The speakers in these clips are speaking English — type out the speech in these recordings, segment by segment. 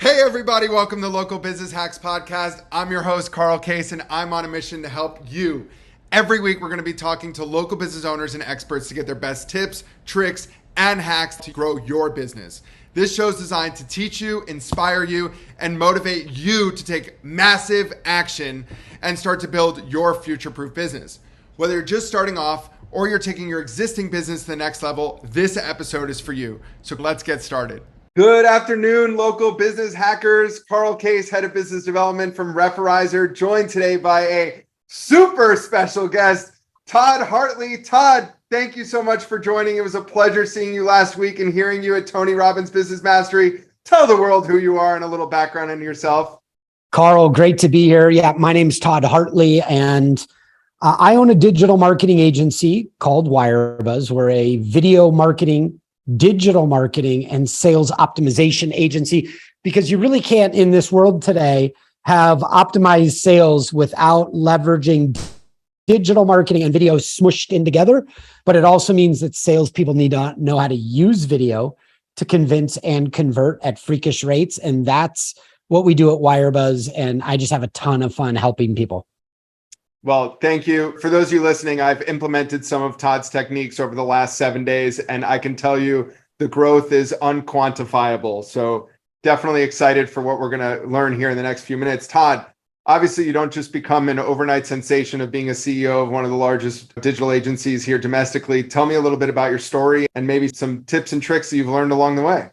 Hey everybody, welcome to Local Business Hacks Podcast. I'm your host, Carl Case, and I'm on a mission to help you. Every week, we're going to be talking to local business owners and experts to get their best tips, tricks, and hacks to grow your business. This show is designed to teach you, inspire you, and motivate you to take massive action and start to build your future-proof business. Whether you're just starting off or you're taking your existing business to the next level, this episode is for you. So let's get started. Good afternoon, local business hackers. Carl Case, Head of Business Development from Referrizer, joined today by a super special guest, Todd Hartley. Todd, thank you so much for joining. It was a pleasure seeing you last week and hearing you at Tony Robbins Business Mastery. Tell the world who you are and a little background on yourself. Carl, great to be here. Yeah, my name's Todd Hartley, and I own a digital marketing agency called WireBuzz. We're a video marketing, digital marketing, and sales optimization agency, because you really can't in this world today have optimized sales without leveraging digital marketing and video smushed in together. But it also means that salespeople need to know how to use video to convince and convert at freakish rates. And that's what we do at WireBuzz. And I just have a ton of fun helping people. Well, thank you. For those of you listening, I've implemented some of Todd's techniques over the last 7 days, and I can tell you the growth is unquantifiable. So definitely excited for what we're going to learn here in the next few minutes. Todd, obviously you don't just become an overnight sensation of being a CEO of one of the largest digital agencies here domestically. Tell me a little bit about your story and maybe some tips and tricks that you've learned along the way.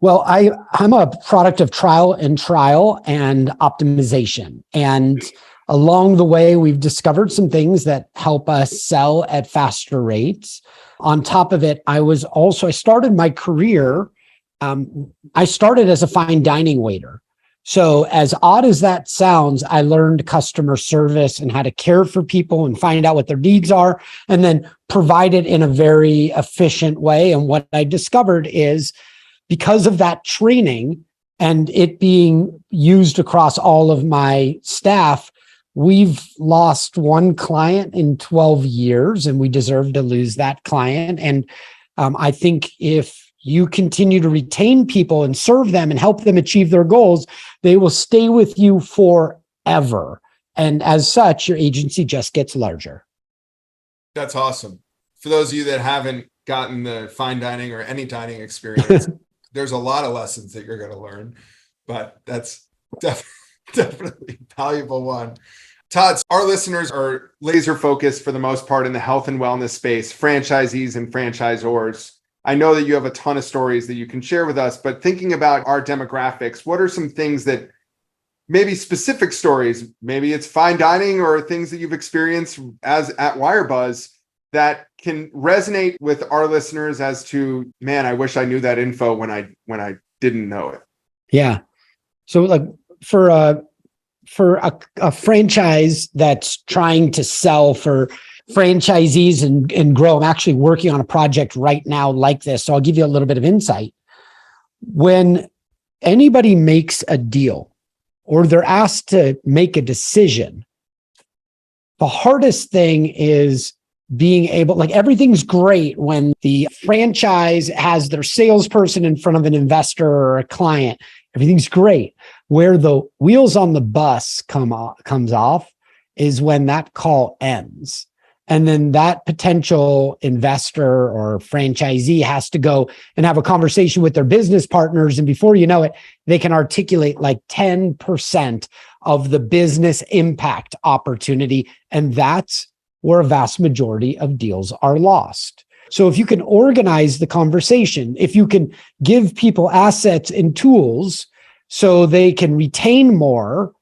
Well, I'm a product of trial and optimization. And along the way, we've discovered some things that help us sell at faster rates. On top of it, I started my career, I started as a fine dining waiter. So as odd as that sounds, I learned customer service and how to care for people and find out what their needs are, and then provide it in a very efficient way. And what I discovered is, because of that training and it being used across all of my staff, we've lost one client in 12 years, and we deserve to lose that client. And I think if you continue to retain people and serve them and help them achieve their goals, they will stay with you forever. And as such, your agency just gets larger. That's awesome. For those of you that haven't gotten the fine dining or any dining experience, there's a lot of lessons that you're going to learn, but that's definitely a valuable one. Todd, our listeners are laser focused for the most part in the health and wellness space, franchisees and franchisors. I know that you have a ton of stories that you can share with us, but thinking about our demographics, what are some things that maybe specific stories, maybe it's fine dining or things that you've experienced as at WireBuzz that can resonate with our listeners as to, man, I wish I knew that info when I didn't know it. Yeah. So like for a franchise that's trying to sell for franchisees and grow, I'm actually working on a project right now like this. So I'll give you a little bit of insight. When anybody makes a deal or they're asked to make a decision, the hardest thing is being able, like, everything's great when the franchise has their salesperson in front of an investor or a client. Everything's great. Where the wheels on the bus comes off is when that call ends. And then that potential investor or franchisee has to go and have a conversation with their business partners. And before you know it, they can articulate like 10% of the business impact opportunity. And that's where a vast majority of deals are lost. So if you can organize the conversation, if you can give people assets and tools so they can retain more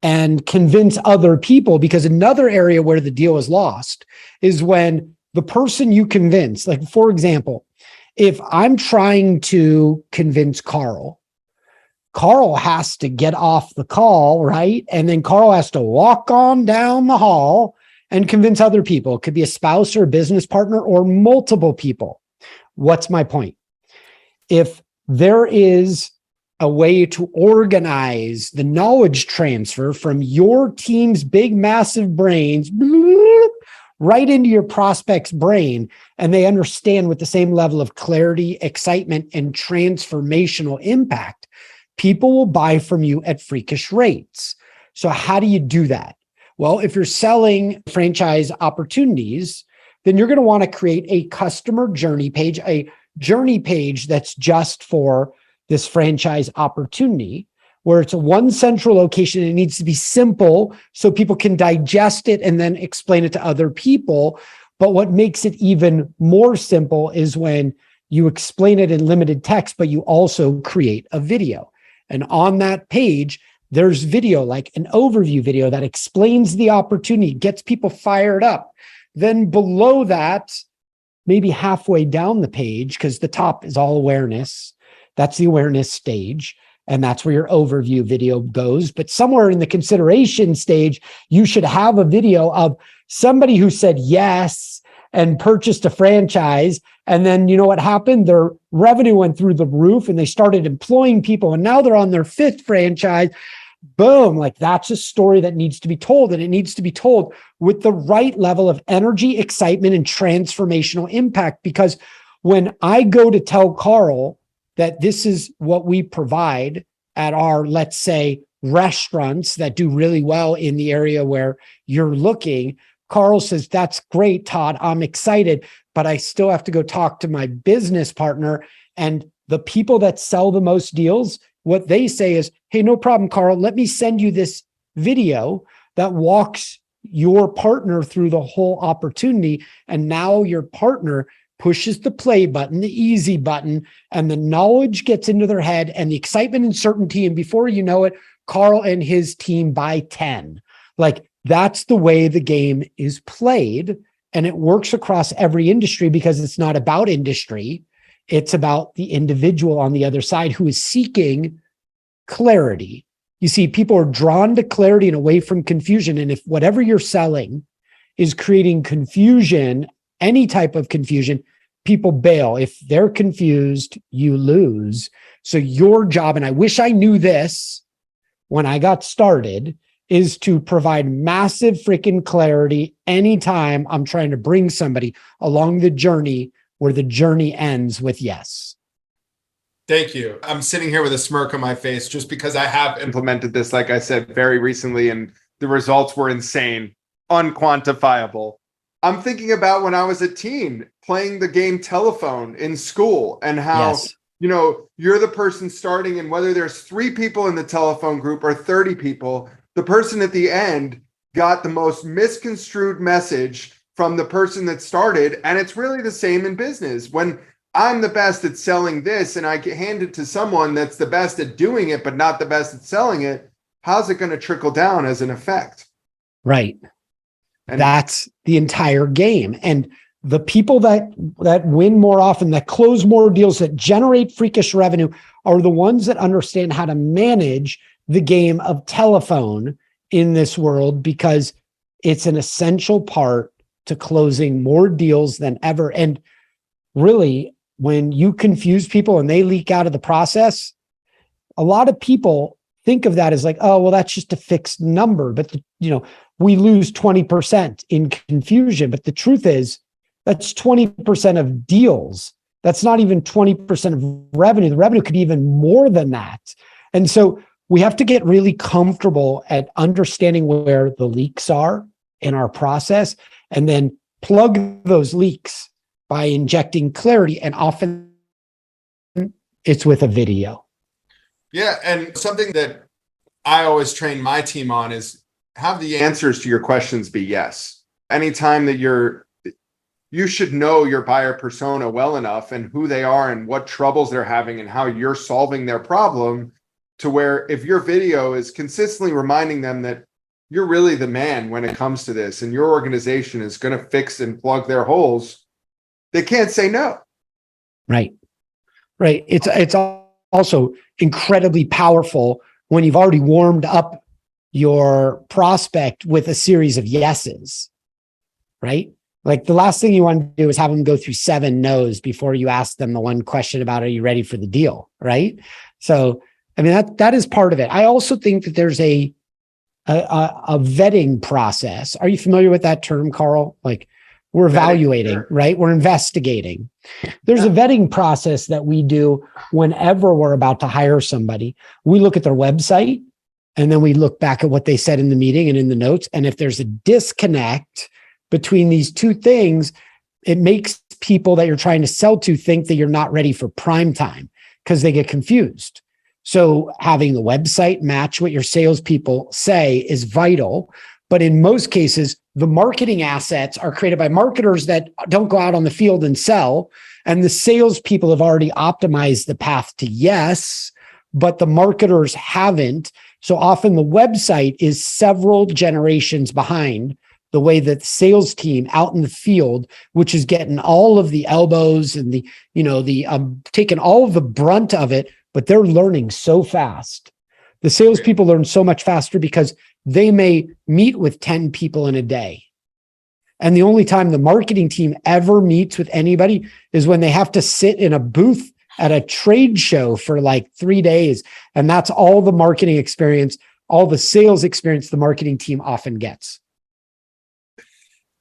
and convince other people, because another area where the deal is lost is when the person you convince, like, for example, if I'm trying to convince Carl has to get off the call, right? And then Carl has to walk on down the hall and convince other people. It could be a spouse or a business partner or multiple people. What's my point? If there is a way to organize the knowledge transfer from your team's big, massive brains right into your prospect's brain, and they understand with the same level of clarity, excitement, and transformational impact, people will buy from you at freakish rates. So how do you do that? Well, if you're selling franchise opportunities, then you're going to want to create a customer journey page that's just for this franchise opportunity, where it's a one central location. It needs to be simple so people can digest it and then explain it to other people. But what makes it even more simple is when you explain it in limited text, but you also create a video. And on that page, there's video, like an overview video that explains the opportunity, gets people fired up. Then below that, maybe halfway down the page, because the top is all awareness, that's the awareness stage. And that's where your overview video goes. But somewhere in the consideration stage, you should have a video of somebody who said yes and purchased a franchise. And then you know what happened? Their revenue went through the roof and they started employing people. And now they're on their fifth franchise. Boom. Like, that's a story that needs to be told. And it needs to be told with the right level of energy, excitement, and transformational impact. Because when I go to tell Carl that this is what we provide at our, let's say, restaurants that do really well in the area where you're looking, Carl says, that's great, Todd. I'm excited, but I still have to go talk to my business partner. And the people that sell the most deals, what they say is, hey, no problem, Carl. Let me send you this video that walks your partner through the whole opportunity. And now your partner pushes the play button, the easy button, and the knowledge gets into their head and the excitement and certainty. And before you know it, Carl and his team buy 10. Like, that's the way the game is played. And it works across every industry because it's not about industry. It's about the individual on the other side who is seeking clarity. You see, people are drawn to clarity and away from confusion. And if whatever you're selling is creating confusion, any type of confusion, people bail. If they're confused, you lose. So your job, and I wish I knew this when I got started, is to provide massive freaking clarity anytime I'm trying to bring somebody along the journey where the journey ends with yes. Thank you. I'm sitting here with a smirk on my face just because I have implemented this, like I said, very recently, and the results were insane, unquantifiable. I'm thinking about when I was a teen playing the game telephone in school and how, Yes. you know, you're the person starting, and whether there's 3 people in the telephone group or 30 people, the person at the end got the most misconstrued message from the person that started. And it's really the same in business. When I'm the best at selling this and I hand it to someone that's the best at doing it, but not the best at selling it, how's it going to trickle down as an effect? Right. And that's the entire game. And the people that win more often, that close more deals, that generate freakish revenue are the ones that understand how to manage the game of telephone in this world, because it's an essential part to closing more deals than ever. And really, when you confuse people and they leak out of the process, a lot of people think of that as like, oh, well, that's just a fixed number. But, we lose 20% in confusion. But the truth is, that's 20% of deals. That's not even 20% of revenue. The revenue could be even more than that. And so we have to get really comfortable at understanding where the leaks are in our process and then plug those leaks by injecting clarity. And often it's with a video. yeah, and something that I always train my team on is have the answers to your questions be yes. Anytime that you should know your buyer persona well enough and who they are and what troubles they're having and how you're solving their problem, to where if your video is consistently reminding them that you're really the man when it comes to this and your organization is going to fix and plug their holes, they can't say no. Right. It's also incredibly powerful when you've already warmed up your prospect with a series of yeses, right? Like, the last thing you want to do is have them go through 7 no's before you ask them the one question about, are you ready for the deal? Right. So, I mean, that is part of it. I also think that there's a vetting process. Are you familiar with that term, Carl? Like, We're evaluating, right? We're investigating. There's a vetting process that we do whenever we're about to hire somebody. We look at their website, and then we look back at what they said in the meeting and in the notes. And if there's a disconnect between these two things, it makes people that you're trying to sell to think that you're not ready for prime time because they get confused. So having the website match what your salespeople say is vital. But in most cases, the marketing assets are created by marketers that don't go out on the field and sell. And the salespeople have already optimized the path to yes, but the marketers haven't. So often the website is several generations behind the way that the sales team out in the field, which is getting all of the elbows and taking all of the brunt of it, but they're learning so fast. The salespeople learn so much faster because they may meet with 10 people in a day. And the only time the marketing team ever meets with anybody is when they have to sit in a booth at a trade show for like 3 days. And that's all the marketing experience, all the sales experience the marketing team often gets.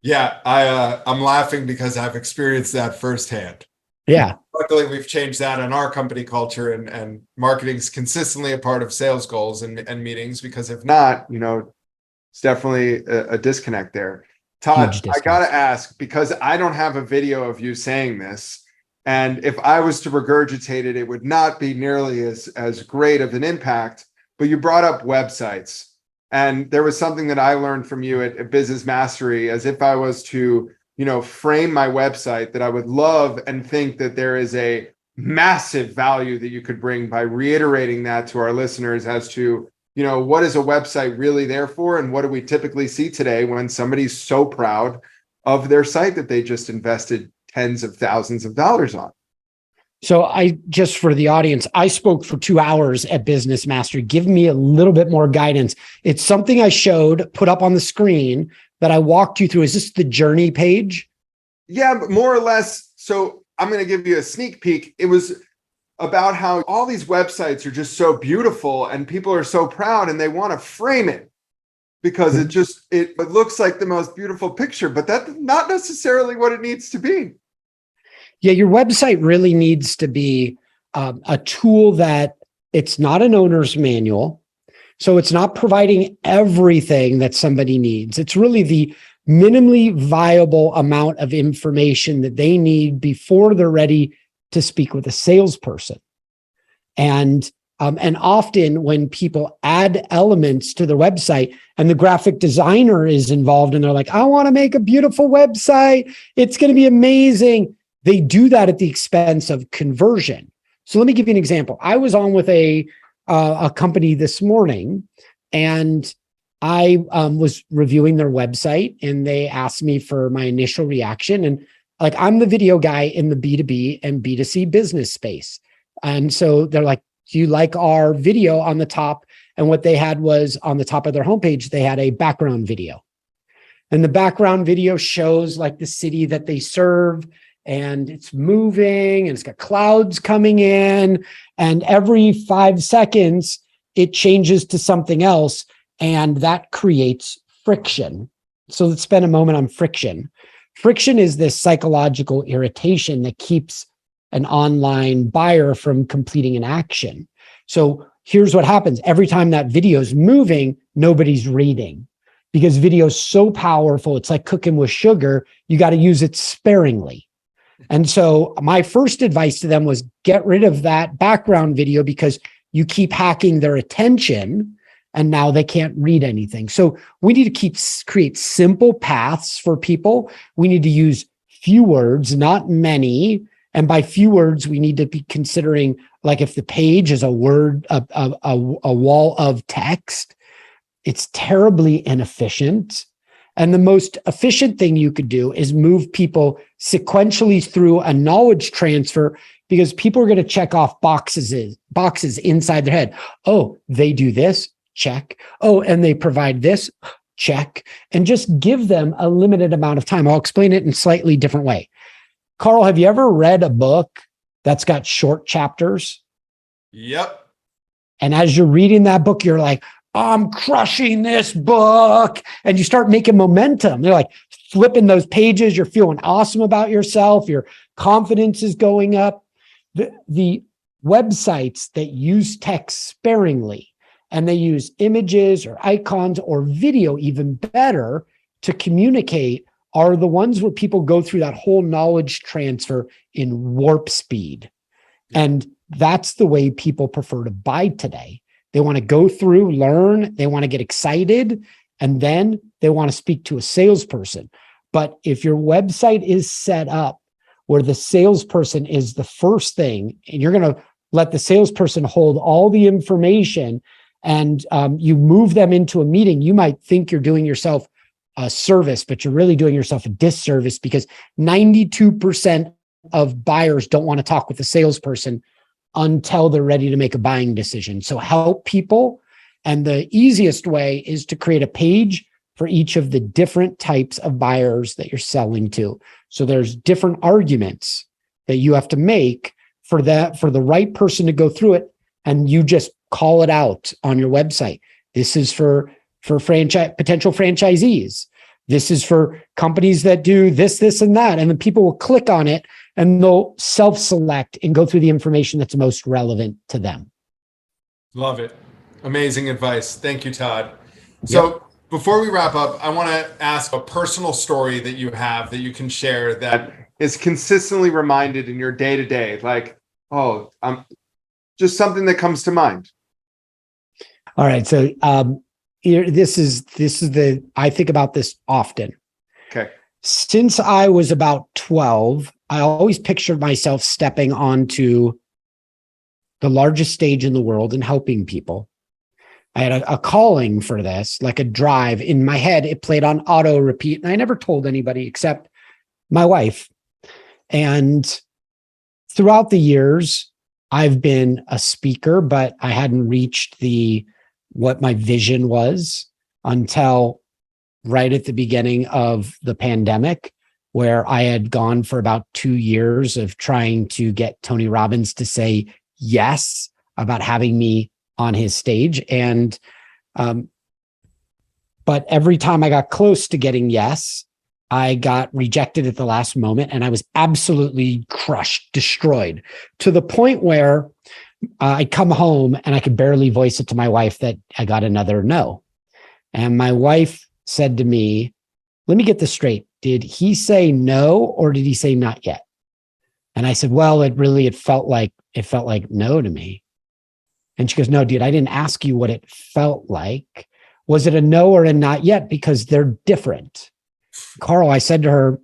Yeah, I'm laughing because I've experienced that firsthand. Yeah. Luckily, we've changed that in our company culture, and marketing is consistently a part of sales goals and meetings, because if not, it's definitely a disconnect there. Todd, I got to ask, because I don't have a video of you saying this, and if I was to regurgitate it, it would not be nearly as great of an impact, but you brought up websites. And there was something that I learned from you at Business Mastery, as if I was to frame my website, that I would love and think that there is a massive value that you could bring by reiterating that to our listeners as to, what is a website really there for? And what do we typically see today when somebody's so proud of their site that they just invested tens of thousands of dollars on? So just for the audience, I spoke for 2 hours at Business Mastery. Give me a little bit more guidance. It's something I put up on the screen that I walked you through. Is this the journey page? Yeah, but more or less. So I'm going to give you a sneak peek. It was about how all these websites are just so beautiful and people are so proud and they want to frame it because it looks like the most beautiful picture, but that's not necessarily what it needs to be. Yeah, your website really needs to be a tool that it's not an owner's manual. So it's not providing everything that somebody needs. It's really the minimally viable amount of information that they need before they're ready to speak with a salesperson. And often when people add elements to their website and the graphic designer is involved and they're like, I want to make a beautiful website, it's going to be amazing. They do that at the expense of conversion. So let me give you an example. I was on with a company this morning, and I was reviewing their website, and they asked me for my initial reaction. And like, I'm the video guy in the B2B and B2C business space. And so they're like, do you like our video on the top? And what they had was on the top of their homepage, they had a background video. And the background video shows like the city that they serve, and it's moving and it's got clouds coming in, and every 5 seconds it changes to something else, and that creates friction. So let's spend a moment on friction. Friction is this psychological irritation that keeps an online buyer from completing an action. So here's what happens. Every time that video is moving, nobody's reading, because video is so powerful. It's like cooking with sugar. You got to use it sparingly. And so my first advice to them was get rid of that background video, because you keep hacking their attention and now they can't read anything. So we need to create simple paths for people. We need to use few words, not many. And by few words, we need to be considering, like, if the page is a word, a wall of text, it's terribly inefficient. And the most efficient thing you could do is move people sequentially through a knowledge transfer, because people are going to check off boxes inside their head. Oh, they do this, check. Oh, and they provide this, check. And just give them a limited amount of time. I'll explain it in a slightly different way. Carl, have you ever read a book that's got short chapters? Yep. And as you're reading that book, you're like, I'm crushing this book. And you start making momentum. They're like flipping those pages. You're feeling awesome about yourself. Your confidence is going up. The websites that use text sparingly and they use images or icons or video even better to communicate are the ones where people go through that whole knowledge transfer in warp speed. And that's the way people prefer to buy today. They want to go through, learn, they want to get excited, and then they want to speak to a salesperson. But if your website is set up where the salesperson is the first thing, and you're going to let the salesperson hold all the information and you move them into a meeting, you might think you're doing yourself a service, but you're really doing yourself a disservice because 92% of buyers don't want to talk with the salesperson until they're ready to make a buying decision. So help people. And the easiest way is to create a page for each of the different types of buyers that you're selling to. So there's different arguments that you have to make for that, for the right person to go through it. And you just call it out on your website. This is for potential franchisees. This is for companies that do this, this, and that. And then people will click on it and they'll self-select and go through the information that's most relevant to them. Love it. Amazing advice. Thank you, Todd. So before we wrap up, I want to ask a personal story that you have that you can share that is consistently reminded in your day-to-day, like, just something that comes to mind. All right. So this is I think about this often. Okay. Since I was about 12, I always pictured myself stepping onto the largest stage in the world and helping people. I had a calling for this, like a drive in my head. It played on auto repeat, and I never told anybody except my wife. And throughout the years, I've been a speaker, but I hadn't reached what my vision was until right at the beginning of the pandemic, where I had gone for about 2 years of trying to get Tony Robbins to say yes about having me on his stage. And, but every time I got close to getting yes, I got rejected at the last moment, and I was absolutely crushed, destroyed, to the point where I'd come home and I could barely voice it to my wife that I got another no. And my wife said to me, let me get this straight. Did he say no, or did he say not yet? And I said, well, it felt like no to me. And she goes, no, dude, I didn't ask you what it felt like. Was it a no or a not yet? Because they're different. Carl, I said to her,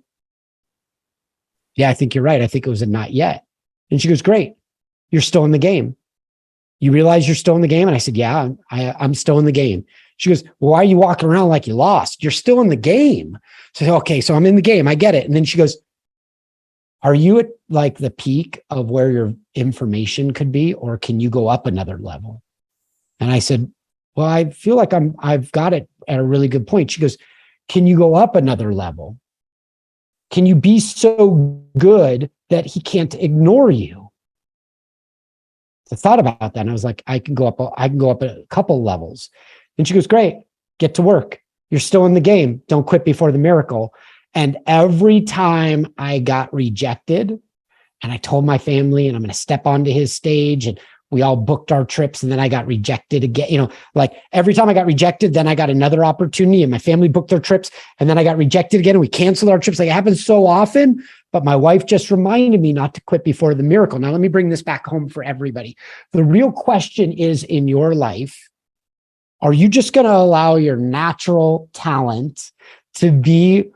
yeah, I think you're right. I think it was a not yet. And she goes, great. You're still in the game. You realize you're still in the game? And I said, yeah, I'm still in the game. She goes, well, why are you walking around like you lost? You're still in the game. So I said, okay, so I'm in the game. I get it. And then she goes, are you at like the peak of where your information could be, or can you go up another level? And I said, well, I feel like I've got it at a really good point. She goes, can you go up another level? Can you be so good that he can't ignore you? I thought about that, and I was like, I can go up a couple levels. And she goes, great, get to work. You're still in the game. Don't quit before the miracle. And every time I got rejected, and I told my family, and I'm going to step onto his stage, and we all booked our trips, and then I got rejected again. Like every time I got rejected, then I got another opportunity, and my family booked their trips, and then I got rejected again, and we canceled our trips. Like it happens so often, but my wife just reminded me not to quit before the miracle. Now, let me bring this back home for everybody. The real question is, in your life, are you just going to allow your natural talent to be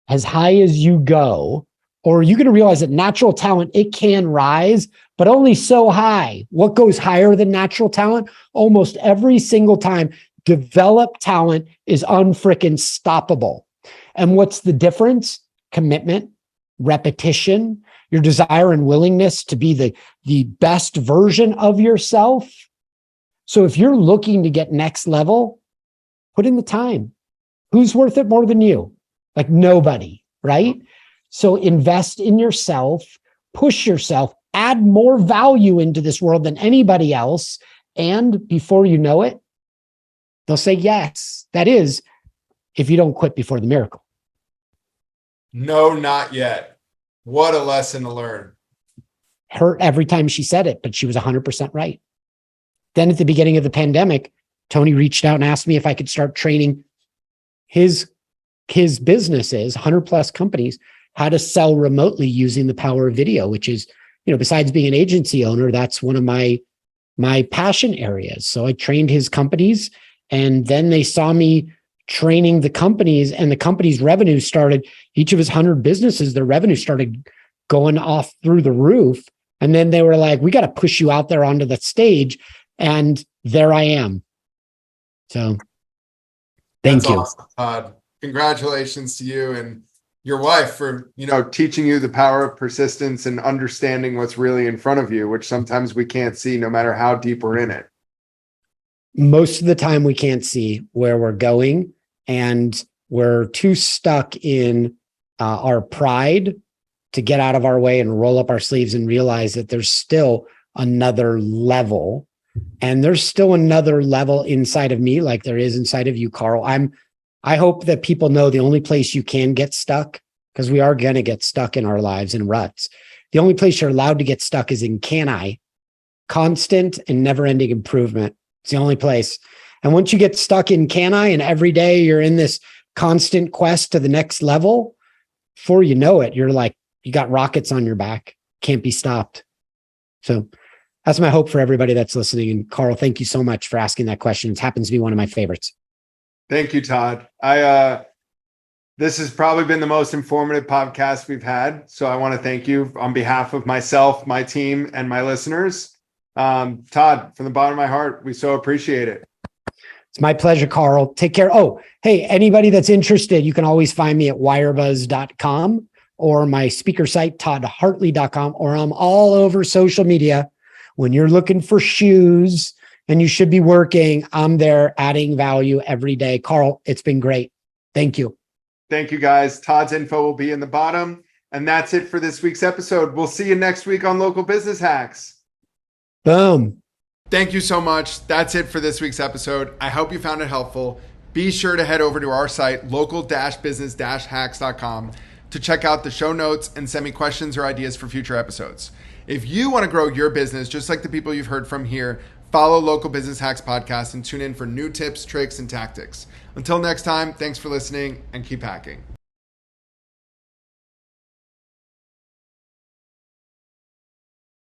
as high as you go? Or are you going to realize that natural talent, it can rise, but only so high? What goes higher than natural talent? Almost every single time, developed talent is unfreaking stoppable. And what's the difference? Commitment, repetition, your desire and willingness to be the best version of yourself. So if you're looking to get next level, put in the time. Who's worth it more than you? Like nobody, right? So invest in yourself, push yourself, add more value into this world than anybody else. And before you know it, they'll say yes. That is, if you don't quit before the miracle. No, not yet. What a lesson to learn. Hurt every time she said it, but she was 100% right. Then at the beginning of the pandemic, Tony reached out and asked me if I could start training his businesses, 100 plus companies, how to sell remotely using the power of video, which is, besides being an agency owner, that's one of my passion areas. So I trained his companies, and then they saw me training the companies, and the company's revenue started, each of his 100 businesses, their revenue started going off through the roof. And then they were like, we got to push you out there onto the stage. And there I am. So thank you. Awesome, Todd. Congratulations to you and your wife for, teaching you the power of persistence and understanding what's really in front of you, which sometimes we can't see no matter how deep we're in it. Most of the time we can't see where we're going, and we're too stuck in our pride to get out of our way and roll up our sleeves and realize that there's still another level, and there's still another level inside of me, like there is inside of you, Carl. I hope that people know the only place you can get stuck, because we are going to get stuck in our lives in ruts. The only place you're allowed to get stuck is in can I, constant and never ending improvement. It's the only place. And once you get stuck in can I, and every day you're in this constant quest to the next level, before you know it, you're like, you got rockets on your back, can't be stopped. So that's my hope for everybody that's listening. And Carl, thank you so much for asking that question. It happens to be one of my favorites. Thank you, Todd. This has probably been the most informative podcast we've had. So I want to thank you on behalf of myself, my team, and my listeners. Todd, from the bottom of my heart, we so appreciate it. It's my pleasure, Carl. Take care. Oh, hey, anybody that's interested, you can always find me at wirebuzz.com or my speaker site, toddhartley.com, or I'm all over social media. When you're looking for shoes and you should be working, I'm there adding value every day. Carl, it's been great. Thank you. Thank you, guys. Todd's info will be in the bottom. And that's it for this week's episode. We'll see you next week on Local Business Hacks. Boom. Thank you so much. That's it for this week's episode. I hope you found it helpful. Be sure to head over to our site, local-business-hacks.com, to check out the show notes and send me questions or ideas for future episodes. If you want to grow your business, just like the people you've heard from here, follow Local Business Hacks Podcast and tune in for new tips, tricks, and tactics. Until next time, thanks for listening and keep hacking.